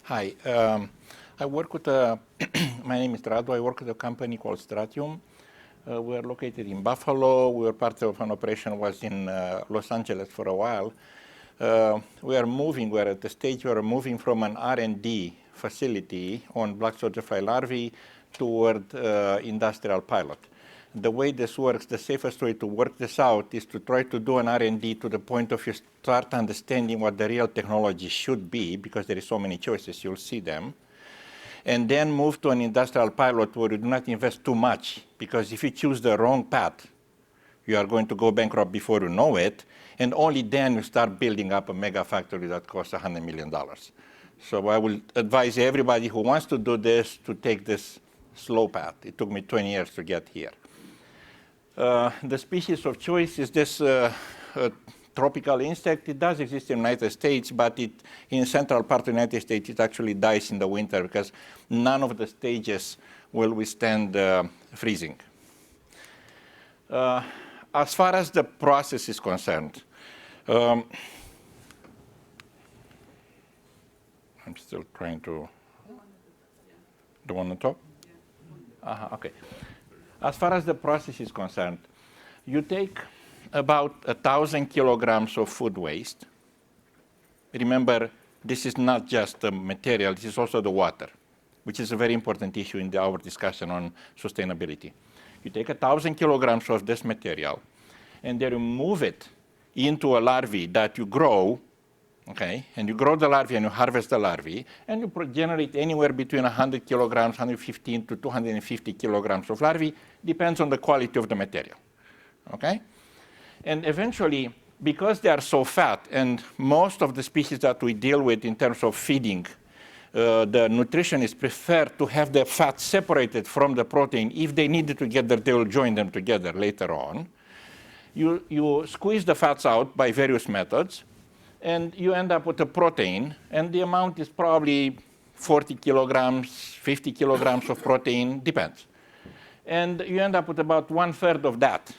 Hi. I work with my name is Radu. I work with a company called Stratium. We're located in Buffalo. We were part of an operation was in Los Angeles for a while. We're at the stage where we're moving from an R&D facility on black soldier fly larvae toward industrial pilot. The way this works, the safest way to work this out is to try to do an R&D to the point of you start understanding what the real technology should be, because there is so many choices, you'll see them. And then move to an industrial pilot where you do not invest too much, because if you choose the wrong path, you are going to go bankrupt before you know it, and only then you start building up a mega factory that costs $100 million. So I will advise everybody who wants to do this to take this slow path. It took me 20 years to get here. The species of choice is this tropical insect. It does exist in the United States, but in central part of the United States, it actually dies in the winter because none of the stages will withstand freezing. As far as the process is concerned, I'm still trying to, the one on top? Okay. As far as the process is concerned, you take about 1,000 kilograms of food waste. Remember, this is not just the material, this is also the water, which is a very important issue in our discussion on sustainability. You take 1,000 kilograms of this material, and then you move it into a larvae that you grow, okay? And you grow the larvae and you harvest the larvae, and you generate anywhere between 100 kilograms, 115 to 250 kilograms of larvae, depends on the quality of the material, okay? And eventually, because they are so fat, and most of the species that we deal with in terms of feeding, the nutritionists prefer to have the fat separated from the protein. If they need it together, they will join them together later on. You squeeze the fats out by various methods, and you end up with a protein, and the amount is probably 40 kilograms, 50 kilograms of protein, depends. And you end up with about 1/3 of that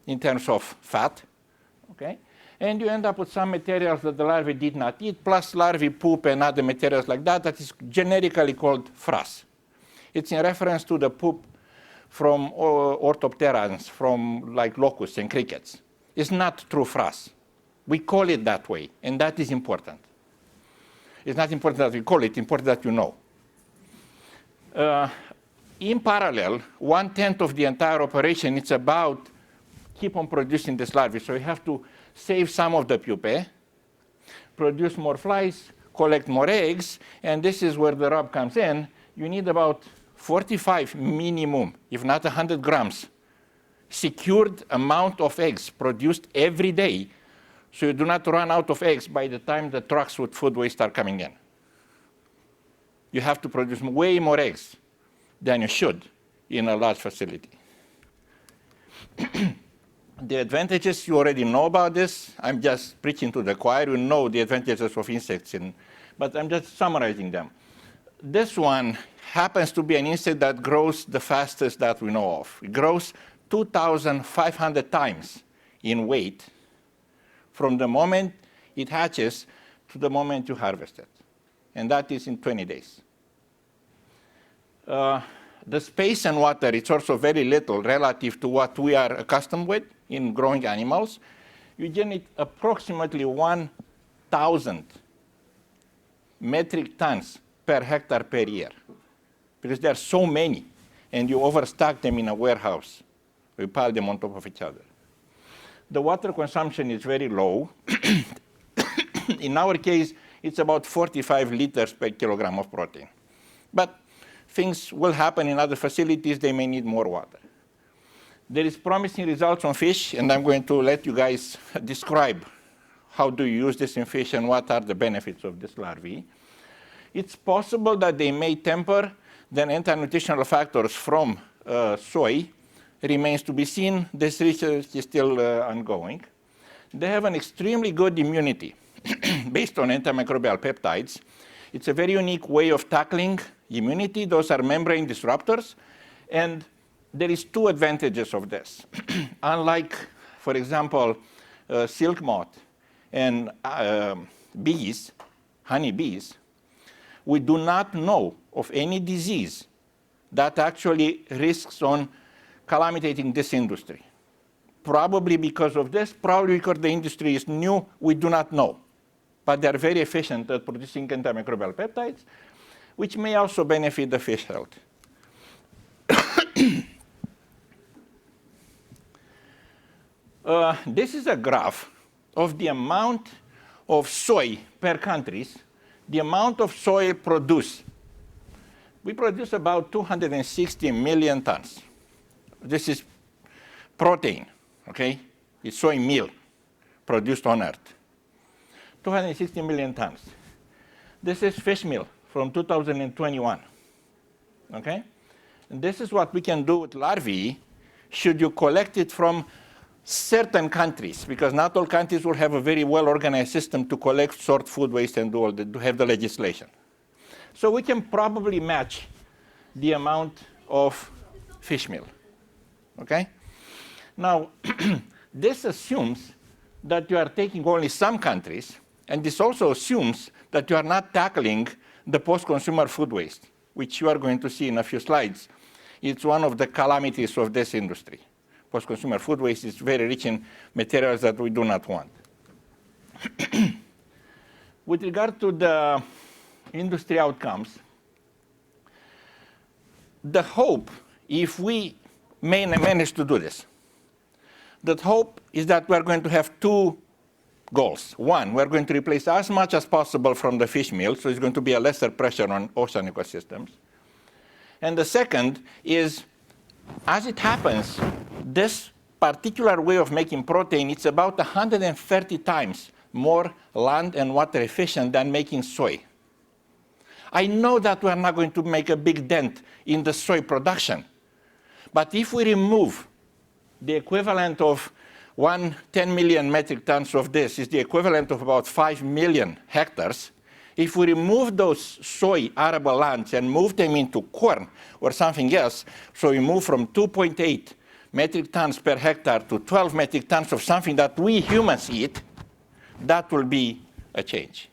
in terms of fat, okay? And you end up with some materials that the larvae did not eat, plus larvae poop and other materials like that, that is generically called frass. It's in reference to the poop from orthopterans, from like locusts and crickets. It's not true frass. We call it that way, and that is important. It's not important that we call it, important that you know. In parallel, 1/10 of the entire operation, it's about keep on producing this larvae. So you have to save some of the pupae, produce more flies, collect more eggs, and this is where the rub comes in. You need about 45 minimum, if not 100 grams, secured amount of eggs produced every day, so you do not run out of eggs by the time the trucks with food waste are coming in. You have to produce way more eggs than you should in a large facility. The advantages, you already know about this. I'm just preaching to the choir. You know the advantages of insects, but I'm just summarizing them. This one happens to be an insect that grows the fastest that we know of. It grows 2,500 times in weight from the moment it hatches to the moment you harvest it. And that is in 20 days. The space and water, it's also very little relative to what we are accustomed with in growing animals. You generate approximately 1,000 metric tons per hectare per year, because there are so many, and you overstock them in a warehouse. We pile them on top of each other. The water consumption is very low. In our case, it's about 45 liters per kilogram of protein. But things will happen in other facilities. They may need more water. There is promising results on fish, and I'm going to let you guys describe how do you use this in fish and what are the benefits of this larvae. It's possible that they may temper the anti-nutritional factors from soy. Remains to be seen. This research is still ongoing. They have an extremely good immunity based on antimicrobial peptides. It's a very unique way of tackling immunity. Those are membrane disruptors. And there is two advantages of this. Unlike, for example, silk moth and bees, honey bees, we do not know of any disease that actually risks on calamitating this industry. Probably because of this, probably because the industry is new, we do not know. But they're very efficient at producing antimicrobial peptides, which may also benefit the fish health. This is a graph of the amount of soy per countries, the amount of soy produced. We produce about 260 million tons. This is protein, okay? It's soy meal produced on Earth. 260 million tons. This is fish meal from 2021, okay? And this is what we can do with larvae should you collect it from certain countries, because not all countries will have a very well-organized system to collect, sort food waste, and do all to have the legislation. So we can probably match the amount of fish meal, okay? Now, this assumes that you are taking only some countries, and this also assumes that you are not tackling the post-consumer food waste, which you are going to see in a few slides. It's one of the calamities of this industry. Post-consumer food waste is very rich in materials that we do not want. With regard to the industry outcomes, the hope, if we manage to do this, the hope is that we're going to have two goals. One, we're going to replace as much as possible from the fish meal, so it's going to be a lesser pressure on ocean ecosystems. And the second is, as it happens, this particular way of making protein, it's about 130 times more land and water efficient than making soy. I know that we're not going to make a big dent in the soy production, but if we remove the equivalent of 10 million metric tons of this is the equivalent of about 5 million hectares. If we remove those soy arable lands and move them into corn or something else, so we move from 2.8 metric tons per hectare to 12 metric tons of something that we humans eat, that will be a change.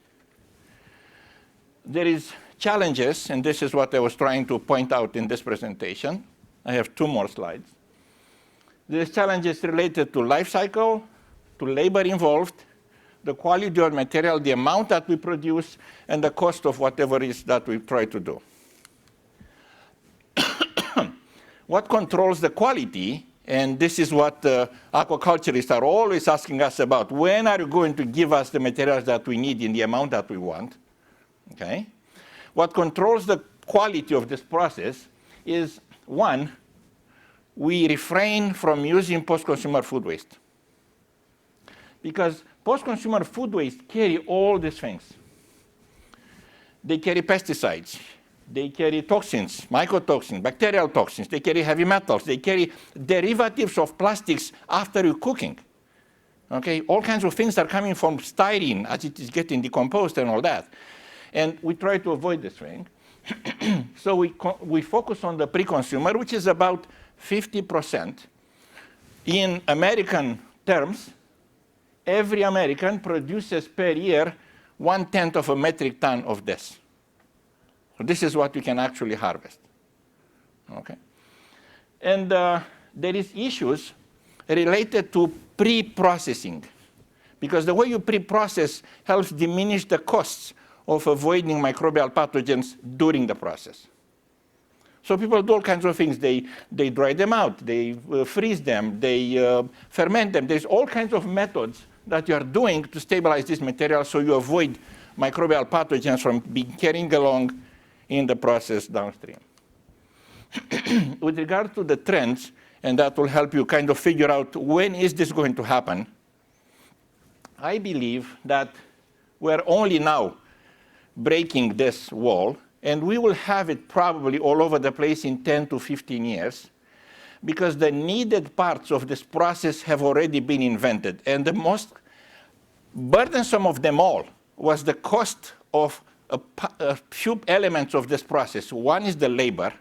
There is challenges, and this is what I was trying to point out in this presentation. I have 2 more slides. There's challenges related to life cycle, to labor involved, the quality of material, the amount that we produce, and the cost of whatever it is that we try to do. What controls the quality? And this is what aquaculturists are always asking us about. When are you going to give us the materials that we need in the amount that we want? Okay. What controls the quality of this process is, one, we refrain from using post-consumer food waste. Because post-consumer food waste carry all these things. They carry pesticides. They carry toxins, mycotoxins, bacterial toxins. They carry heavy metals. They carry derivatives of plastics after you're cooking. Okay, all kinds of things are coming from styrene as it is getting decomposed and all that. And we try to avoid this thing. So we focus on the pre-consumer, which is about 50%. In American terms, every American produces per year 1/10 of a metric ton of this. So this is what you can actually harvest. Okay? And there is issues related to pre-processing, because the way you pre-process helps diminish the costs of avoiding microbial pathogens during the process. So people do all kinds of things. They dry them out, they freeze them, they ferment them. There's all kinds of methods that you are doing to stabilize this material so you avoid microbial pathogens from being carrying along in the process downstream. With regard to the trends, and that will help you kind of figure out when is this going to happen, I believe that we're only now breaking this wall, and we will have it probably all over the place in 10 to 15 years, because the needed parts of this process have already been invented. And the most burdensome of them all was the cost of a few elements of this process. One is the labor,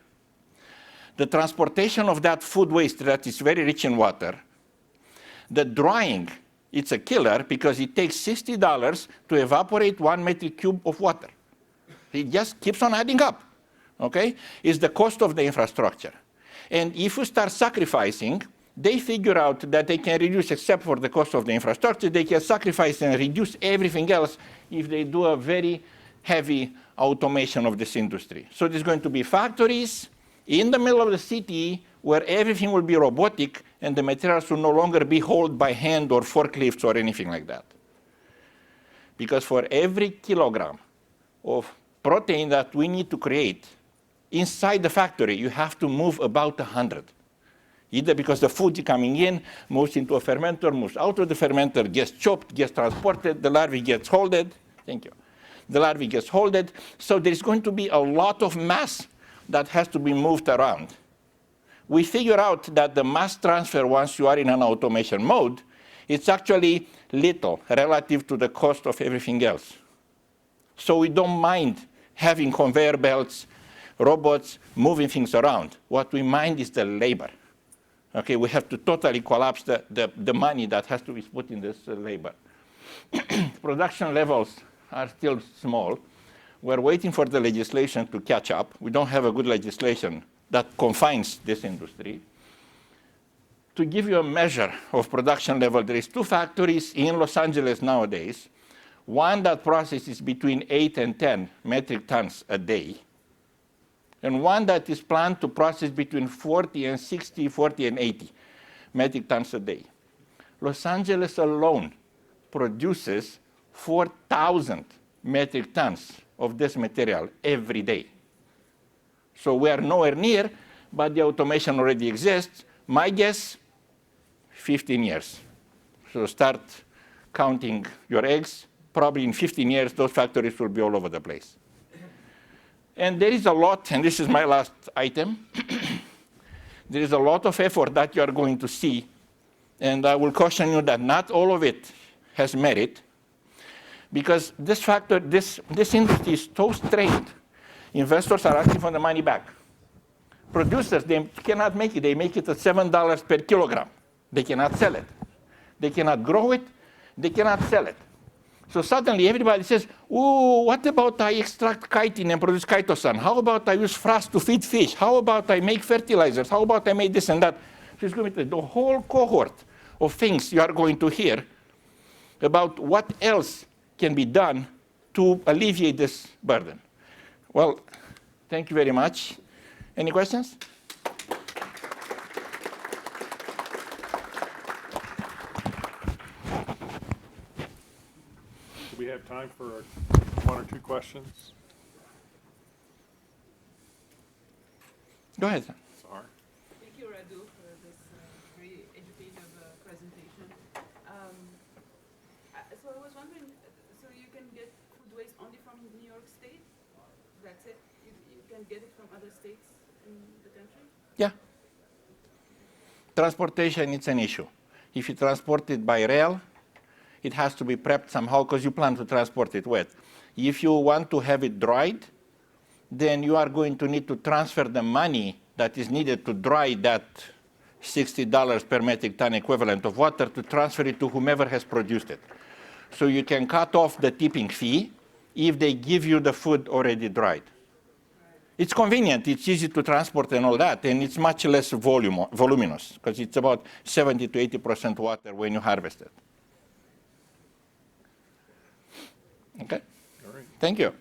the transportation of that food waste that is very rich in water, the drying. It's a killer because it takes $60 to evaporate 1 metric cube of water. It just keeps on adding up, okay? It's the cost of the infrastructure. And if you start sacrificing, they figure out that they can reduce, except for the cost of the infrastructure, they can sacrifice and reduce everything else if they do a very heavy automation of this industry. So there's going to be factories in the middle of the city where everything will be robotic and the materials will no longer be hauled by hand or forklifts or anything like that. Because for every kilogram of protein that we need to create inside the factory, you have to move about 100. Either because the food coming in moves into a fermenter, moves out of the fermenter, gets chopped, gets transported, the larvae gets holded. Thank you. The larvae gets holded. So there's going to be a lot of mass that has to be moved around. We figure out that the mass transfer, once you are in an automation mode, it's actually little relative to the cost of everything else. So we don't mind having conveyor belts, robots, moving things around. What we mind is the labor. Okay, we have to totally collapse the money that has to be put in this labor. Production levels are still small. We're waiting for the legislation to catch up. We don't have a good legislation that confines this industry. To give you a measure of production level, there is 2 factories in Los Angeles nowadays. One that processes between 8 and 10 metric tons a day, and one that is planned to process between 40 and 60, 40 and 80 metric tons a day. Los Angeles alone produces 4,000 metric tons of this material every day. So we are nowhere near, but the automation already exists. My guess, 15 years. So start counting your eggs. Probably in 15 years, those factories will be all over the place. And there is a lot, and this is my last item. There is a lot of effort that you are going to see, and I will caution you that not all of it has merit, because this industry is so strained. Investors are asking for the money back. Producers, they cannot make it. They make it at $7 per kilogram. They cannot sell it. They cannot grow it. They cannot sell it. So suddenly everybody says, ooh, what about I extract chitin and produce chitosan? How about I use frass to feed fish? How about I make fertilizers? How about I make this and that? So it's going to be the whole cohort of things you are going to hear about what else can be done to alleviate this burden. Well, thank you very much. Any questions? Do we have time for 1 or 2 questions? Go ahead. Sorry. Thank you, Radu, for this very educative presentation. So I was wondering, so you can get food waste only from New York State? That's it? You can get it from other states in the country? Yeah. Transportation, it's an issue. If you transport it by rail, it has to be prepped somehow because you plan to transport it wet. If you want to have it dried, then you are going to need to transfer the money that is needed to dry that $60 per metric ton equivalent of water to transfer it to whomever has produced it. So you can cut off the tipping fee if they give you the food already dried. It's convenient, it's easy to transport and all that, and it's much less voluminous, because it's about 70 to 80% water when you harvest it. Okay? All right. Thank you.